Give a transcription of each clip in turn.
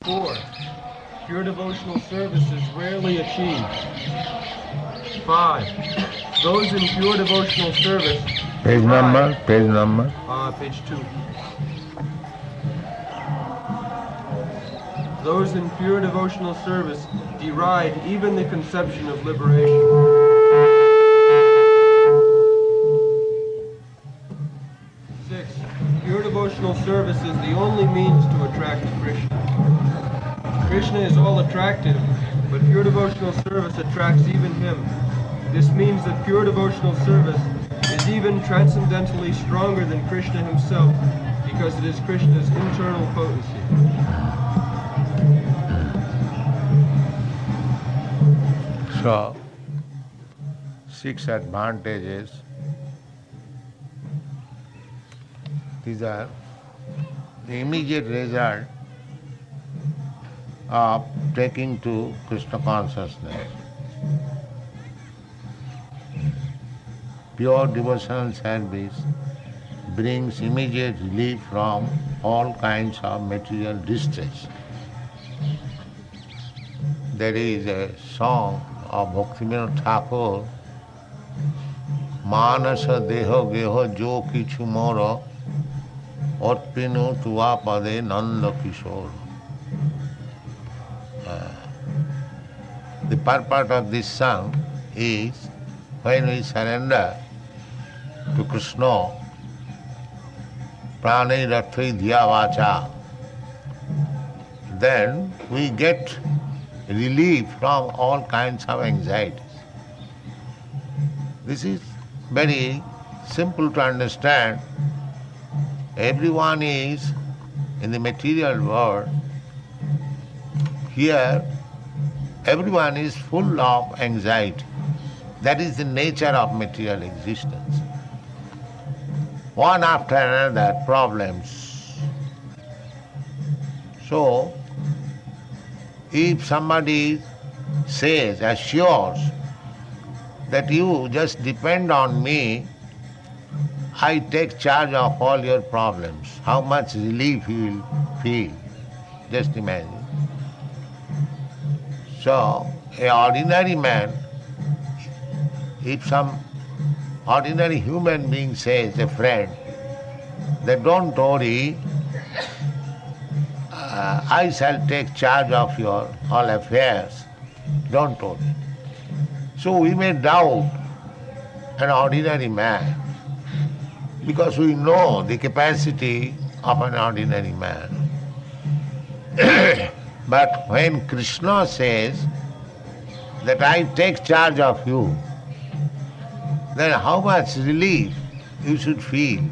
4. Pure devotional service is rarely achieved. 5. Those in pure devotional service... Page number? Page 2. Those in pure devotional service deride even the conception of liberation. 6. Pure devotional service is the only means to attract Krishna. Krishna is all attractive, but pure devotional service attracts even him. This means that pure devotional service is even transcendentally stronger than Krishna himself, because it is Krishna's internal potency. So, 6 advantages. These are the immediate result of taking to Krishna consciousness. Pure devotional service brings immediate relief from all kinds of material distress. There is a song of Bhaktivinoda Thakur, Manasa deho geho jo kichu moro Otpinu tuva pade nanda kishore. The purport of this song is when we surrender to Kṛṣṇa, prane rathai dhya vacha, then we get relief from all kinds of anxieties. This is very simple to understand. Everyone is in the material world. Here, everyone is full of anxiety. That is the nature of material existence. One after another problems. So, if somebody says, assures that you just depend on me, I take charge of all your problems, how much relief you will feel. Just imagine. So, an ordinary man, if some ordinary human being says, a friend, that don't worry, I shall take charge of your all affairs, don't worry. So we may doubt an ordinary man, because we know the capacity of an ordinary man. But when Krishna says that I take charge of you, then how much relief you should feel.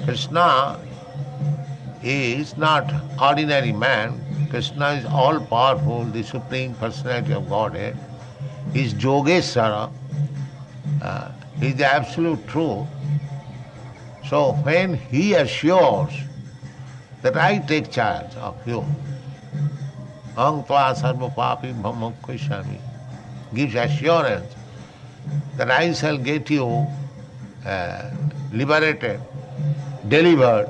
Krishna is not ordinary man. Krishna is all-powerful, the Supreme Personality of Godhead. He is Yogeshwara. He is the absolute truth. So when he assures that I take charge of you, tyaktvā sarva papi bhamakkhishami, gives assurance that I shall get you liberated, delivered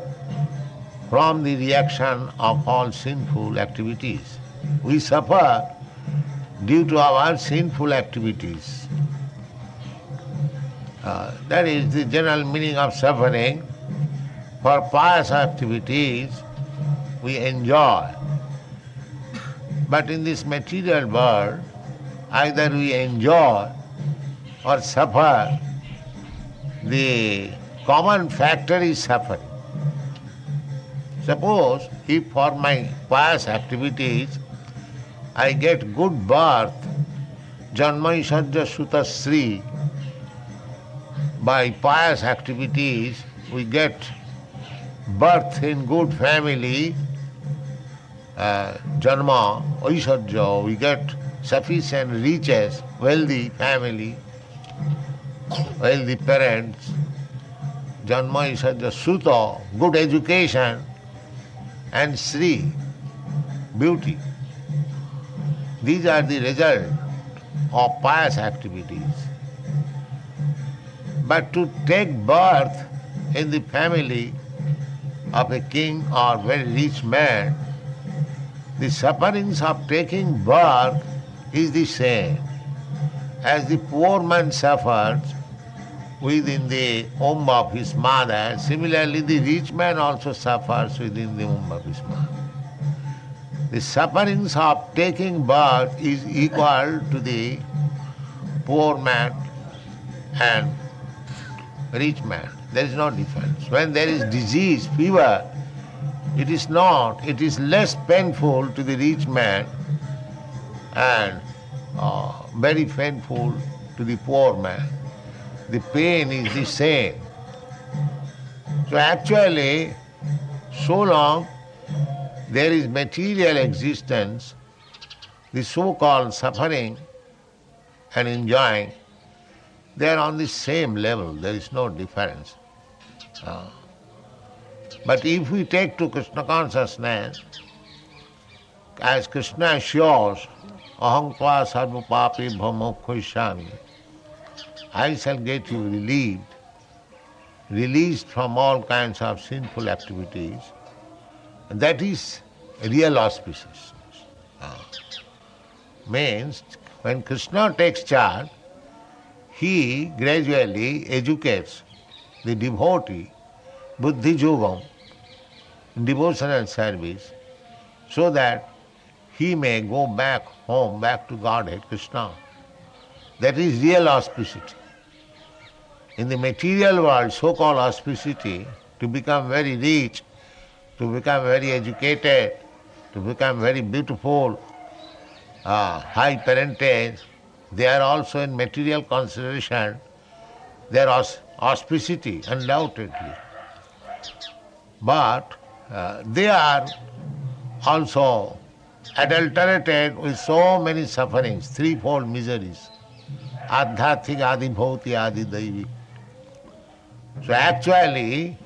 from the reaction of all sinful activities. We suffer due to our sinful activities. That is the general meaning of suffering. For pious activities we enjoy. But in this material world, either we enjoy or suffer. The common factor is suffering. Suppose if for my pious activities I get good birth, janmai sajja suta sri, by pious activities we get birth in good family, janma, aishajya, we get sufficient riches, wealthy family, wealthy parents, janma aishajya suta, good education, and sri, beauty. These are the result of pious activities. But to take birth in the family of a king or very rich man, The sufferings of taking birth is the same. As the poor man suffers within the womb of his mother, similarly the rich man also suffers within the womb of his mother. The sufferings of taking birth is equal to the poor man and rich man. There is no difference. When there is disease, fever, it is less painful to the rich man and very painful to the poor man. The pain is the same. So actually, so long there is material existence, the so-called suffering and enjoying, they are on the same level. There is no difference. But if we take to Krishna consciousness, as Krishna assures, aham tva sarva papi bhamokhoishami, I shall get you released from all kinds of sinful activities. That is real auspiciousness. Means when Krishna takes charge, he gradually educates the devotee, buddhi yogam, in devotional service, so that he may go back home, back to Godhead, Krishna. That is real auspicity. In the material world, so-called auspicity, to become very rich, to become very educated, to become very beautiful, high parentage, they are also in material consideration, their auspicity, undoubtedly. But they are also adulterated with so many sufferings, threefold miseries, adhyatthik, adi bhauti, adi daivi. So actually,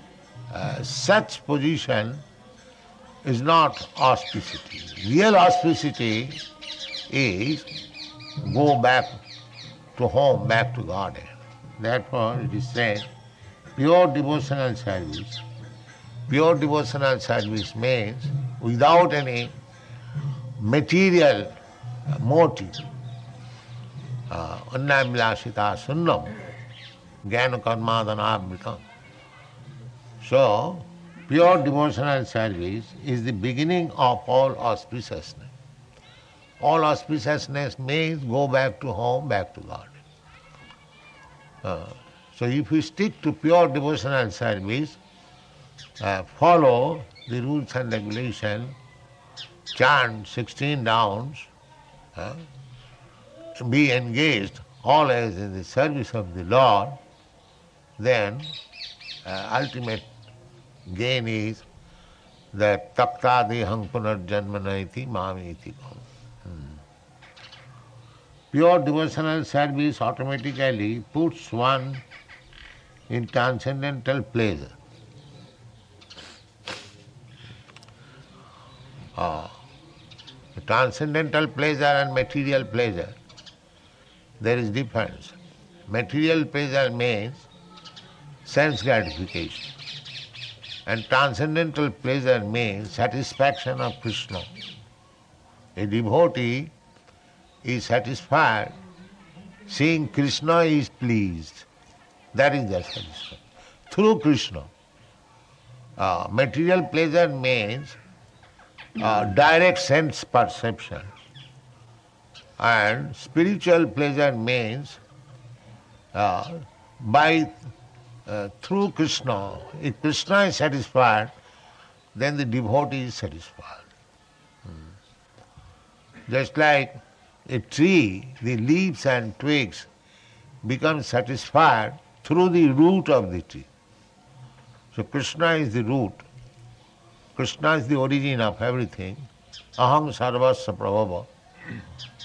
such position is not auspicity. Real auspicity is go back to home, back to Godhead. Therefore it is said, pure devotional service. Pure devotional service means without any material motive. Annamilashita sunnam, jnana karmadhanabhitam. So, pure devotional service is the beginning of all auspiciousness. All auspiciousness means go back to home, back to God. So if we stick to pure devotional service, follow the rules and regulations, chant 16 rounds, be engaged always in the service of the Lord, then ultimate gain is that tyaktvā dehaṁ punar naiti naiti. Pure devotional service automatically puts one in transcendental pleasure. Transcendental pleasure and material pleasure, there is difference. Material pleasure means sense gratification, and transcendental pleasure means satisfaction of Krishna. A devotee is satisfied seeing Krishna is pleased. That is their satisfaction. Through Krishna. Material pleasure means direct sense perception. And spiritual pleasure means through Krishna. If Krishna is satisfied, then the devotee is satisfied. Just like a tree, the leaves and twigs become satisfied through the root of the tree. So Krishna is the root. Krishna is the origin of everything. Aham sarvasya prabhava,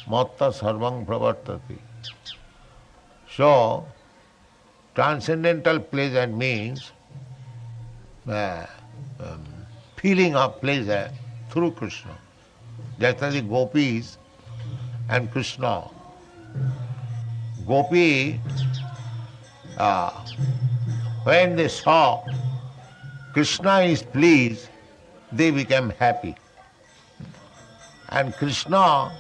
matta sarvang pravartati. So, transcendental pleasure means feeling of pleasure through Krishna. Just as the gopis and Krishna. Gopi, when they saw Krishna is pleased, they became happy. And Krishna,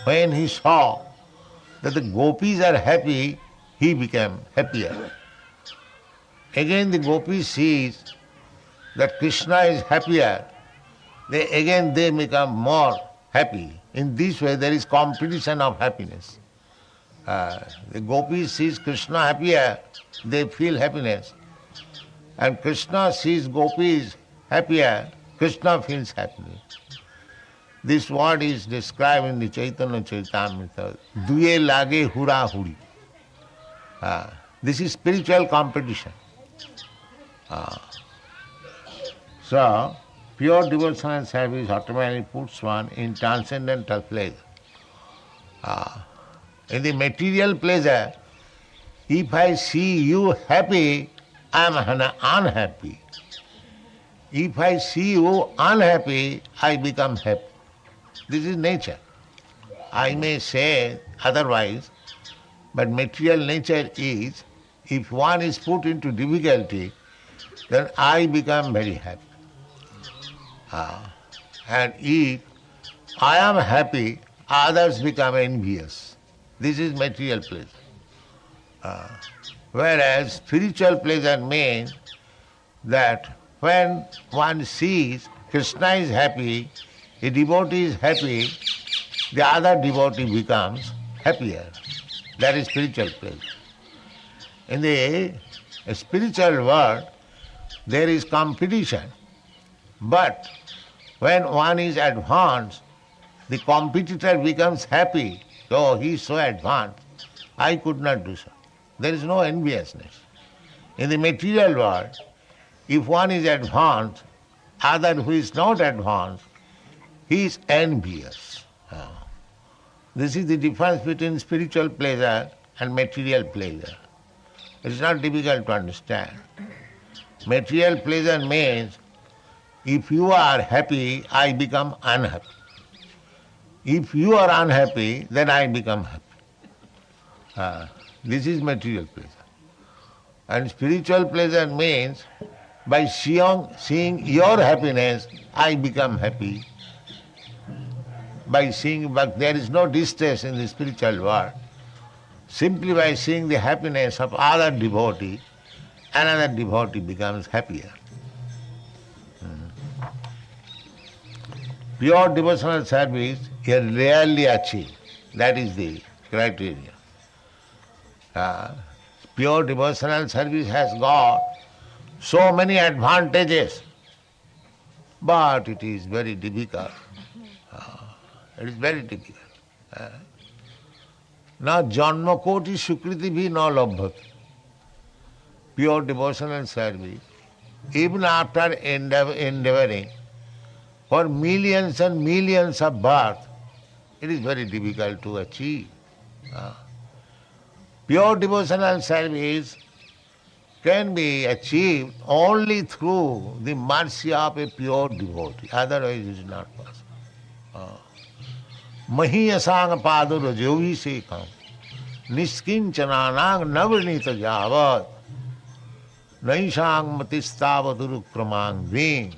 when he saw that the gopis are happy, he became happier. Again the gopis sees that Krishna is happier, they become more happy. In this way there is competition of happiness. The gopis sees Krishna happier, they feel happiness. And Krishna sees gopis happier, Krishna feels happiness. This word is described in the Chaitanya Charitamrita. Duye lage hura huri. This is spiritual competition. So, pure devotional service automatically puts one in transcendental pleasure. In the material pleasure, if I see you happy, I am unhappy. If I see you unhappy, I become happy. This is nature. I may say otherwise, but material nature is, if one is put into difficulty, then I become very happy. And if I am happy, others become envious. This is material pleasure. Whereas spiritual pleasure means that when one sees Krishna is happy, a devotee is happy, the other devotee becomes happier. That is spiritual pleasure. In the spiritual world, there is competition. But when one is advanced, the competitor becomes happy. Oh, he is so advanced, I could not do so. There is no enviousness. In the material world, if one is advanced, other who is not advanced, he is envious. This is the difference between spiritual pleasure and material pleasure. It is not difficult to understand. Material pleasure means if you are happy, I become unhappy. If you are unhappy, then I become happy. This is material pleasure. And spiritual pleasure means by seeing your happiness, I become happy. By seeing, but there is no distress in the spiritual world. Simply by seeing the happiness of other devotee, another devotee becomes happier. Pure devotional service is rarely achieved. That is the criteria. Pure devotional service has got so many advantages, but it is very difficult. It is very difficult. Na janma koti sukriti bhi na labhati. Pure devotional service, even after endeavoring for millions and millions of births, it is very difficult to achieve. Pure devotional service can be achieved only through the mercy of a pure devotee. Otherwise it is not possible. Mahi asang padu rajovi sekam niskincananang navrinita javat naisang matistavadurukkramang ving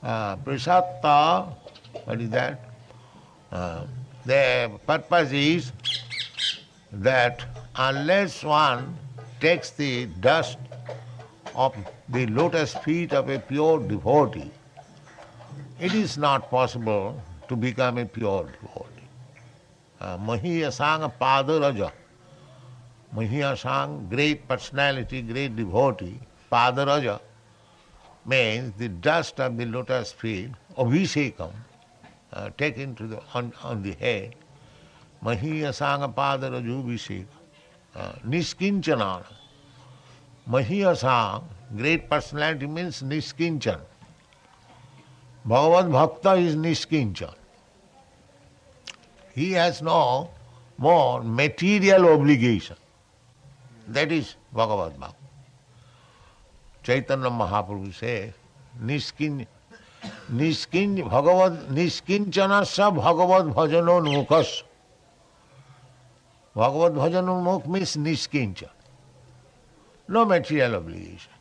Prisatta, what is that? The purpose is that unless one takes the dust of the lotus feet of a pure devotee, it is not possible to become a pure devotee. Mahiyasang Padaraja. Mahiyasang, great personality, great devotee. Padaraja means the dust of the lotus feet, abhisekam, taken to the, on the head. Mahiyasang Padaraju abhisekam. Niskincanana. Mahiyasang, great personality means niskincan. Bhagavad Bhakta is niskinchan. He has no more material obligation. That is Bhagavad Bhakta. Chaitanya Mahaprabhu says, niskinchana sa bhagavad bhajano nukas. Bhagavad bhajano mukh means niskincha. No material obligation.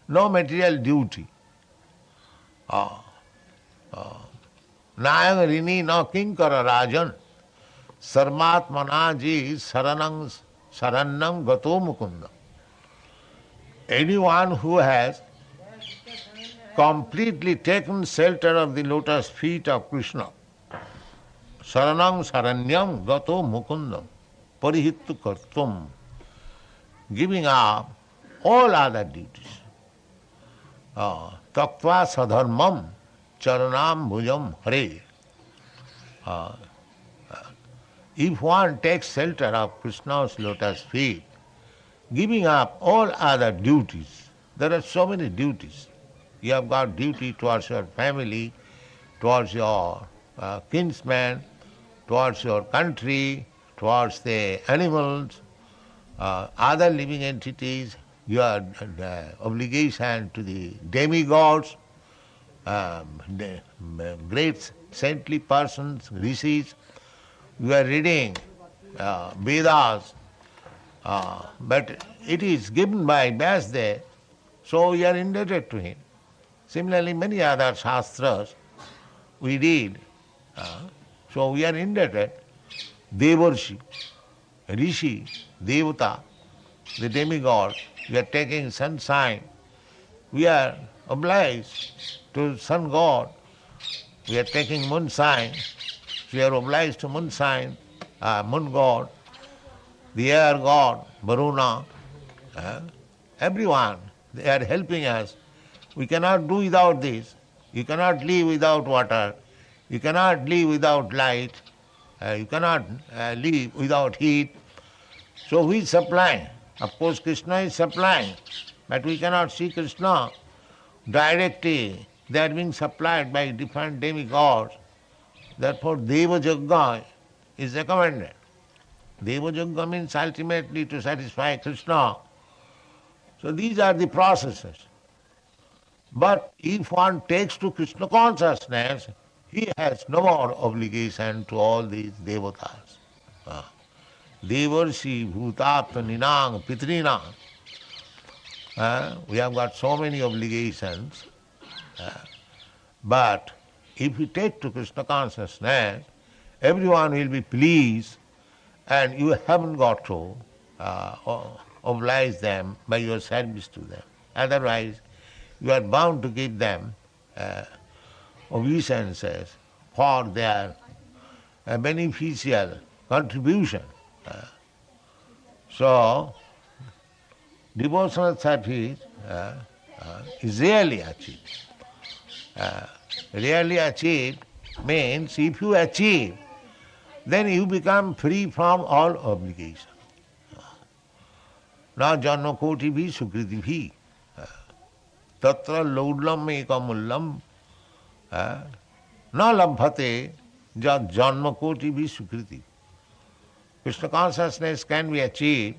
No material duty. Nayang rini na kinkara rajan sarmatmana ji sarannam gato mukunda. Anyone who has completely taken shelter of the lotus feet of Krishna, saranam saranyam gato mukundam, parihittu kartum, giving up all other duties. Tyaktvā sadharmam charanam bhujam hare. If one takes shelter of Krishna's lotus feet, giving up all other duties, there are so many duties. You have got duty towards your family, towards your kinsmen, towards your country, towards the animals, other living entities, your obligation to the demigods, great saintly persons, rishis. You are reading Vedas, but it is given by Vyasdev, so you are indebted to him. Similarly, many other shastras we read, so we are indebted. Devarshi, Rishi, Devata, the demigod, we are taking sunshine. We are obliged to sun god. We are taking moonshine. We are obliged to moonshine, moon god, the air god, Varuna. Everyone, they are helping us. We cannot do without this. You cannot live without water. You cannot live without light. You cannot live without heat. So who is supplying? Of course Krishna is supplying, but we cannot see Krishna directly. They are being supplied by different demigods. Therefore Deva Yajna is recommended. Deva Yajna means ultimately to satisfy Krishna. So these are the processes. But if one takes to Krishna consciousness, he has no more obligation to all these devatas. Devarshi, Bhutapta, Ninang, Pitrinang. We have got so many obligations. But if we take to Krishna consciousness, everyone will be pleased, and you haven't got to oblige them by your service to them. Otherwise, you are bound to give them obeisances for their beneficial contribution. So, devotional service is rarely achieved. Rarely achieved means if you achieve, then you become free from all obligation. Na janma koti bhi sukriti bhi. Tatra laudlam ekamullam na labhate jad janma koti bhi sukriti. Krishna consciousness can be achieved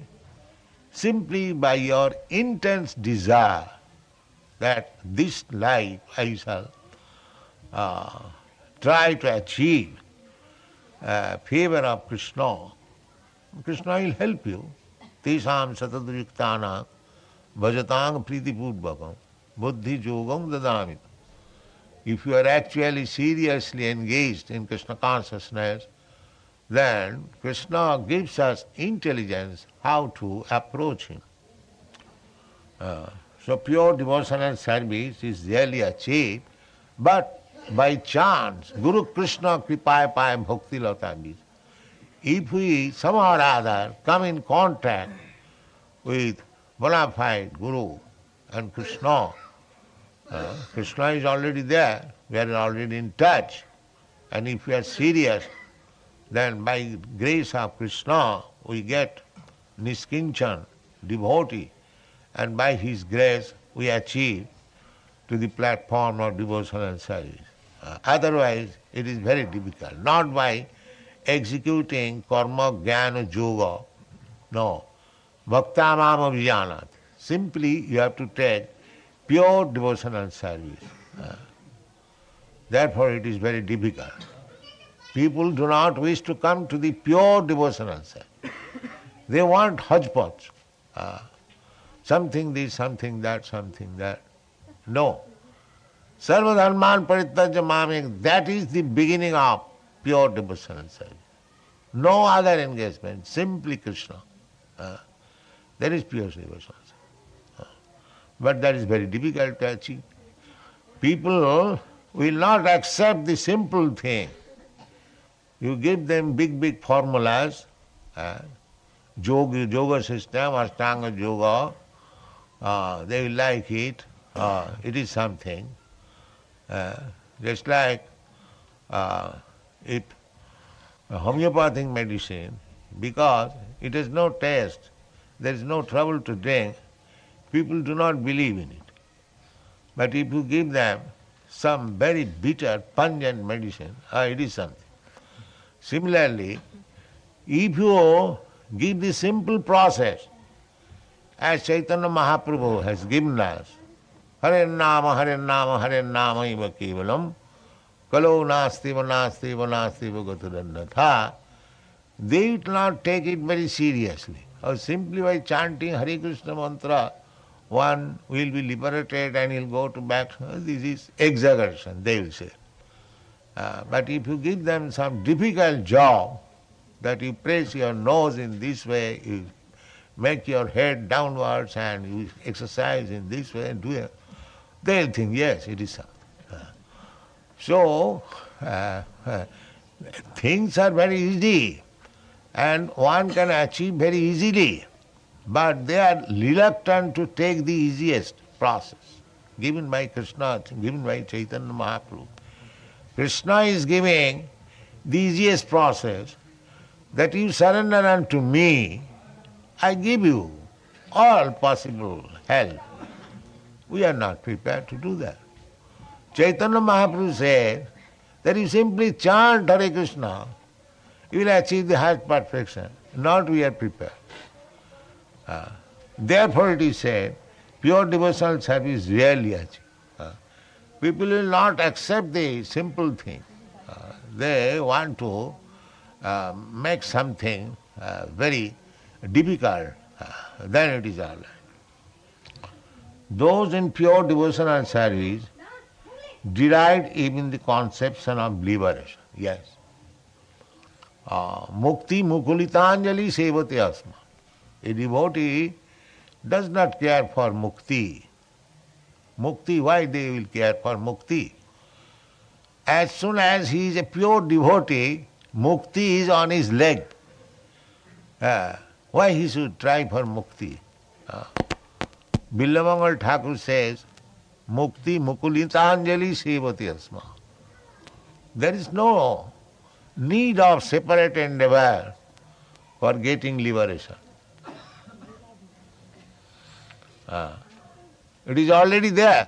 simply by your intense desire that this life I shall try to achieve favor of Krishna. Krishna will help you. Teśāṁ satadriktānāṁ bhajatāṁ pritipūrbhakam buddhi yogam dadāmit. If you are actually seriously engaged in Krishna consciousness, then Krishna gives us intelligence how to approach him. So pure devotional service is rarely achieved, but by chance, Guru Krishna kripaya paya bhakti lata. If we somehow or other come in contact with bona fide Guru and Krishna, Krishna is already there, we are already in touch, and if we are serious, then by grace of Krishna we get niskinchan, devotee, and by his grace we achieve to the platform of devotional service. Otherwise it is very difficult, not by executing karma, jnana, yoga, no. Bhakta mam abhijanat. Simply you have to take pure devotional service. Therefore it is very difficult. People do not wish to come to the pure devotional service. They want hodgepodge. Something this, something that, something that. No. Sarva dharman parityajya mamekam, that is the beginning of pure devotional service. No other engagement, simply Krishna. That is pure devotional service. But that is very difficult to achieve. People will not accept the simple thing. You give them big formulas, yoga system, Ashtanga yoga, they will like it. It is something. Just like if homeopathic medicine, because it has no taste, there is no trouble to drink, people do not believe in it. But if you give them some very bitter, pungent medicine, it is something. Similarly, if you give the simple process, as Chaitanya Mahaprabhu has given us, Hare Nama, Hare Nama, Hare Nama iva kevalam, kalo nasti va nasti va nasti va gaturannatha, they will not take it very seriously. Or simply by chanting Hare Krishna mantra, one will be liberated and he'll go to back. This is exaggeration, they will say. But if you give them some difficult job, that you press your nose in this way, you make your head downwards and you exercise in this way and do it, they'll think, yes, it is so. So, things are very easy and one can achieve very easily, but they are reluctant to take the easiest process given by Krishna, given by Chaitanya Mahaprabhu. Krishna is giving the easiest process, that you surrender unto me, I give you all possible help. We are not prepared to do that. Chaitanya Mahaprabhu said that you simply chant Hare Krishna, you will achieve the highest perfection. Not we are prepared. Therefore it is said, pure devotional service rarely achieved. People will not accept the simple thing. They want to make something very difficult, then it is all right. Those in pure devotional service deride even the conception of liberation. Yes. Mukti mukulitanjali sevate asma. A devotee does not care for mukti. Mukti, why they will care for mukti? As soon as he is a pure devotee, mukti is on his leg. Why he should try for mukti? Billamangal Thakur says, Mukti mukulitanjali sevati asma. There is no need of separate endeavor for getting liberation. It is already there.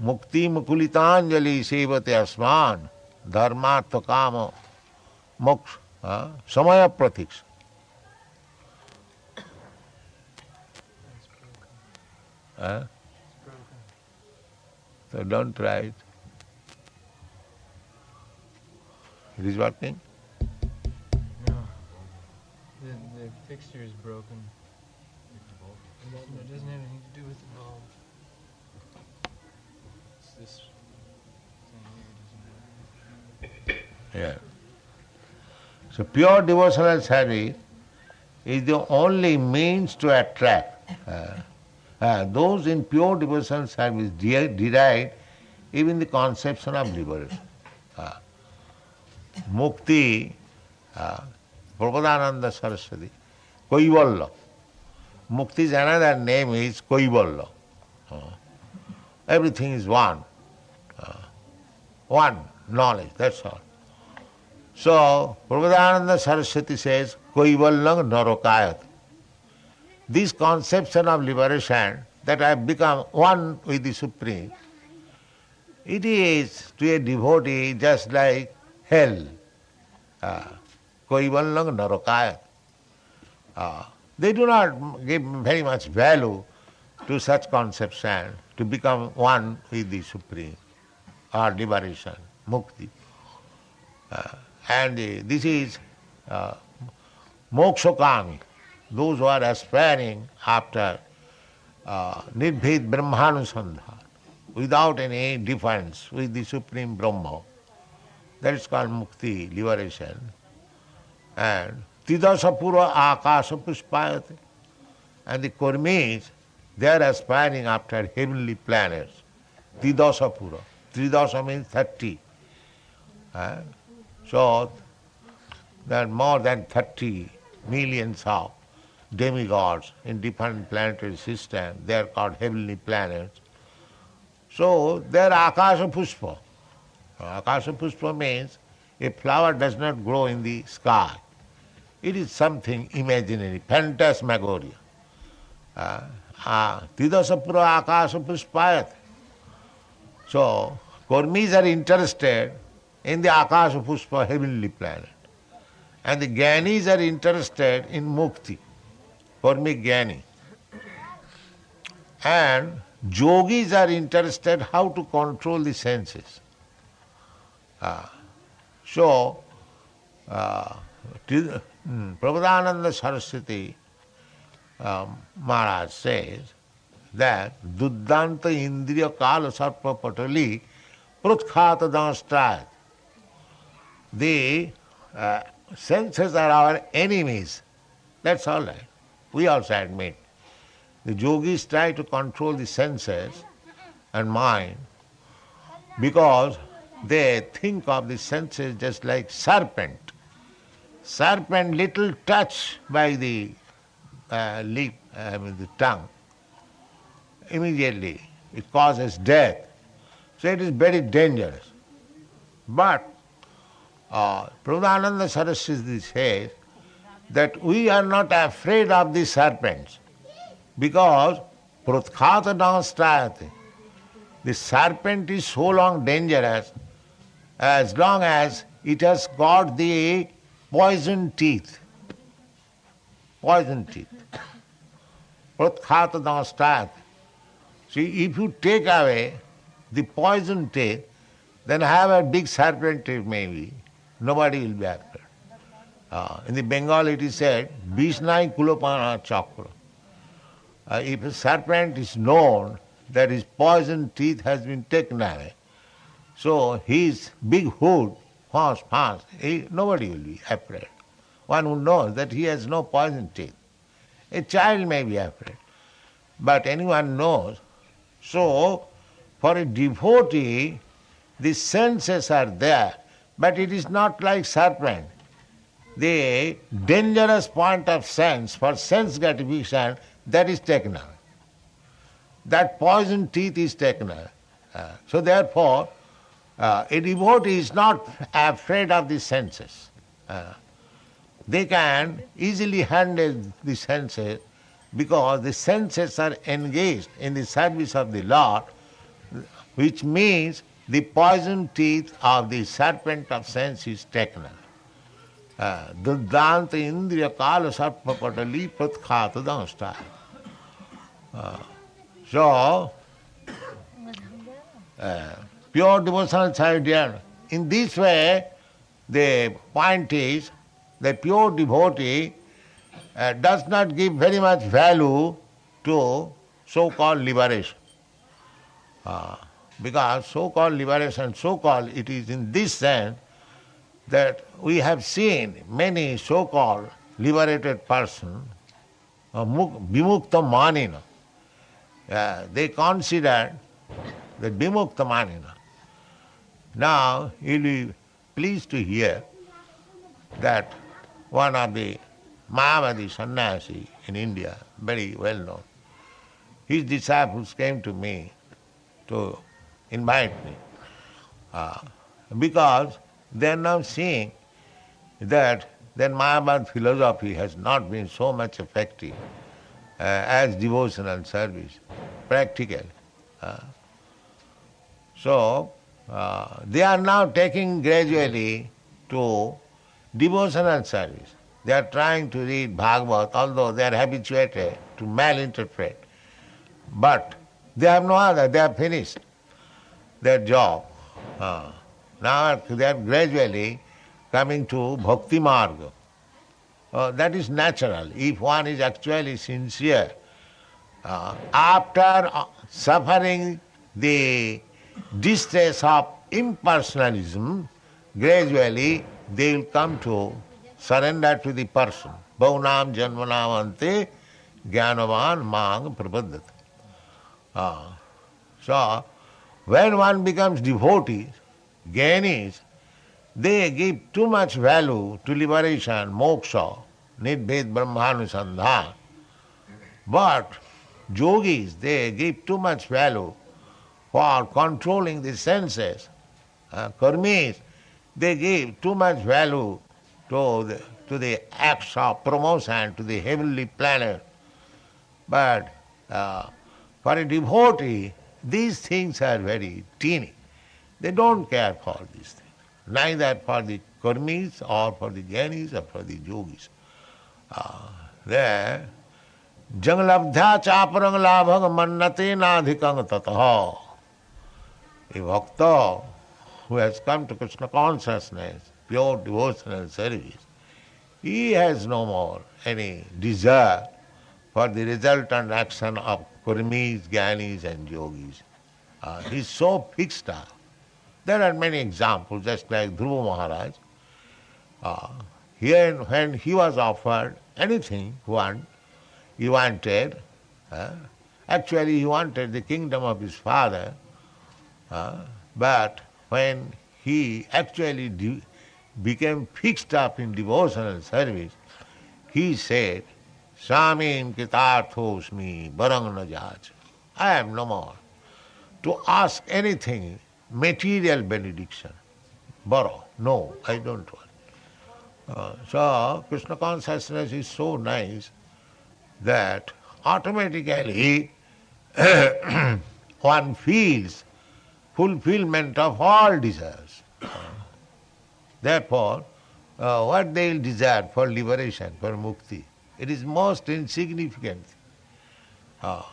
Mukti mukulitanjali sevate asman dharmartha kama moksha samaya pratiksha. So don't try it. It is working? No. The fixture is broken. It doesn't have anything to do with the bulb. It's this thing here doesn't work. Yeah. So pure devotional service is the only means to attract. Those in pure devotional service deride even the conception of liberation. Mukti, Prabhupada Saraswati, Kaivalya. Mukti's another name is Kaivalya. Everything is one. One knowledge, that's all. So, Prabhupada Saraswati says, Kaivalya narokayat. This conception of liberation, that I have become one with the Supreme, it is to a devotee just like hell. Kaivalya narokayat. They do not give very much value to such conception, to become one with the Supreme, or liberation, mukti. And this is mokshakami, those who are aspiring after nirbhed brahmanusandhan, without any difference with the Supreme Brahma. That is called mukti, liberation. And tidasapura akasa puspayate. And the Kurmis, they are aspiring after heavenly planets. Tidasapura. Tridasa means 30. So, there are more than 30 millions of demigods in different planetary systems. They are called heavenly planets. So, they are akasa puspa. Akasa puspa means a flower does not grow in the sky. It is something imaginary, phantasmagoria. Tidasapura akasa puspayat. So, Kurmis are interested in the akasa puspa, heavenly planet. And the Gyanis are interested in mukti, Kurmic Gyani. And Yogis are interested how to control the senses. So, Prabhupada Saraswati Maharaj says that Duddanta Indriya Kala Sarpa Patali Prutkhata Danstrayat. The senses are our enemies. That's all right. We also admit. The yogis try to control the senses and mind because they think of the senses just like serpent. Serpent, little touch by the the tongue, immediately it causes death. So it is very dangerous. But Prabhupada Saraswati says that we are not afraid of the serpents because prutkhata danstrayate. The serpent is so long dangerous as long as it has got the poison teeth. Poison teeth. Prutkhata danstrayate. See, if you take away the poison teeth, then have a big serpent teeth maybe. Nobody will be afraid. In the Bengal it is said, Bishnai kulopana chakra. If a serpent is known that his poison teeth has been taken away, so his big hood, nobody will be afraid. One who knows that he has no poison teeth. A child may be afraid, but anyone knows. So, for a devotee, the senses are there, but it is not like serpent. The dangerous point of sense for sense gratification, that is taken away. That poison teeth is taken away. So therefore, a devotee is not afraid of the senses. They can easily handle the senses because the senses are engaged in the service of the Lord, which means the poison teeth of the serpent of sense is taken away. Duddanta indriya kala sarpa patali prutkhata danstrayate. So, pure devotional sadhya. In this way, the point is that pure devotee does not give very much value to so-called liberation. Because so-called liberation, so-called, it is in this sense that we have seen many so-called liberated persons, vimukta manina. They consider that vimukta manina. Now, you'll be pleased to hear that one of the Mayavadi sannyasi in India, very well known, his disciples came to me to invite me because they are now seeing that Mayavad philosophy has not been so much effective as devotional service, practical. So, they are now taking gradually to devotional service. They are trying to read Bhagavad, although they are habituated to malinterpret. But they have no other, they have finished their job. Now they are gradually coming to bhakti marga. That is natural. If one is actually sincere, after suffering the distress of impersonalism, gradually they will come to surrender to the person. Bhaunam janmanam ante jnanavan mang prapaddati. So, when one becomes devotee, jnanis, they give too much value to liberation, moksha, nidbhed brahmanusandhan. But yogis, they give too much value for controlling the senses. Karmis, they give too much value to the acts of promotion to the heavenly planet. But for a devotee, these things are very teeny. They don't care for these things, neither for the karmis or for the jnanis or for the yogis. There, janglabdhya chaparang labhang mannate nadhikang tataha. A bhakta who has come to Krishna consciousness, pure devotional service, he has no more any desire for the resultant action of karmis, jnanis and yogis. He is so fixed up. There are many examples, just like Dhruva Maharaj. Here, when he was offered anything he wanted, actually he wanted the kingdom of his father, but when he actually became fixed up in devotional service, he said, Samim kitarthosmi barang na jaj. I am no more to ask anything, material benediction. Borrow. No, I don't want. So, Krishna consciousness is so nice that automatically one feels fulfillment of all desires. Therefore, what they will desire for liberation, for mukti, it is most insignificant. The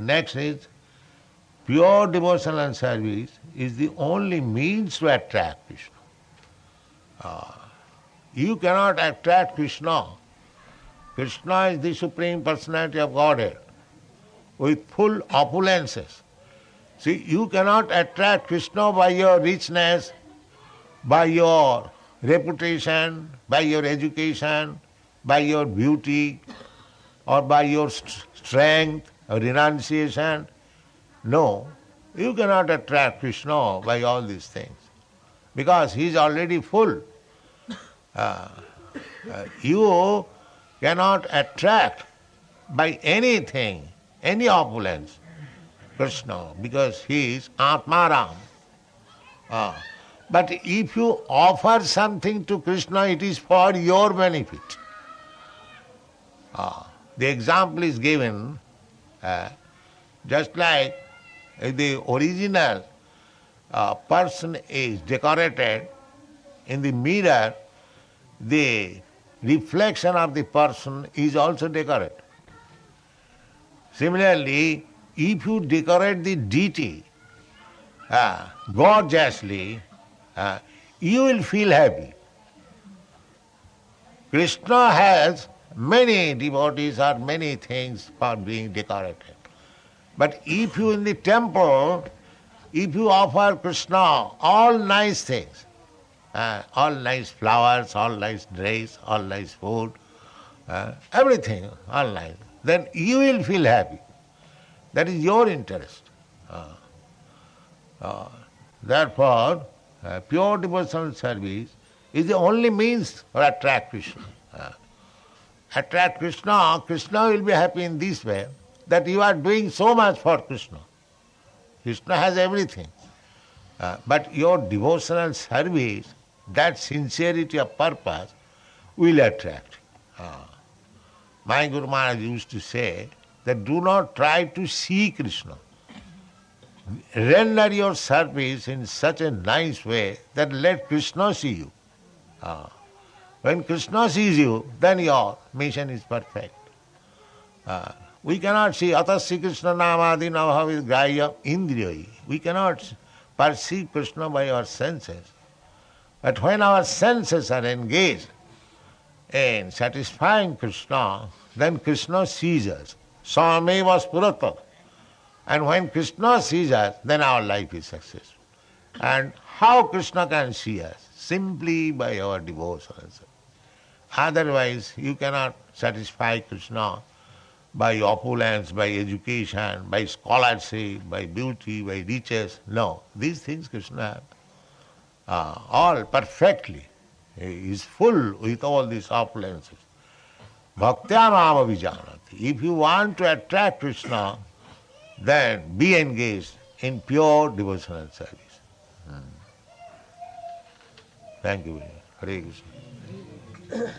next is, pure devotional service is the only means to attract Krishna. You cannot attract Krishna. Krishna is the Supreme Personality of Godhead with full opulences. See, you cannot attract Krishna by your richness, by your reputation, by your education, by your beauty, or by your strength or renunciation. No, you cannot attract Krishna by all these things, because he is already full. You cannot attract by anything, any opulence, Krishna, because he is Atmaram. But if you offer something to Krishna, it is for your benefit. The example is given, just like the original person is decorated, in the mirror, the reflection of the person is also decorated. Similarly, if you decorate the deity gorgeously, you will feel happy. Krishna has many devotees or many things for being decorated. But if you in the temple, if you offer Krishna all nice things, all nice flowers, all nice dress, all nice food, everything, all nice, then you will feel happy. That is your interest. Therefore, pure devotional service is the only means for attract Krishna. Attract Krishna, Krishna will be happy in this way, that you are doing so much for Krishna. Krishna has everything. But your devotional service, that sincerity of purpose, will attract. My Guru Maharaj used to say that do not try to see Krishna. Render your service in such a nice way that let Krishna see you. When Krishna sees you, then your mission is perfect. We cannot see atasya Krishna namadi navahavid grahya indriyai. We cannot perceive Krishna by our senses. But when our senses are engaged in satisfying Krishna, then Krishna sees us. Sameva spurata. And when Krishna sees us, then our life is successful. And how Krishna can see us? Simply by our devotion. Otherwise, you cannot satisfy Krishna by opulence, by education, by scholarship, by beauty, by riches. No, these things Krishna all perfectly. He is full with all these opulences. Bhaktya mama vijanati. If you want to attract Krishna, then be engaged in pure devotional service. Thank you. Hare Krishna.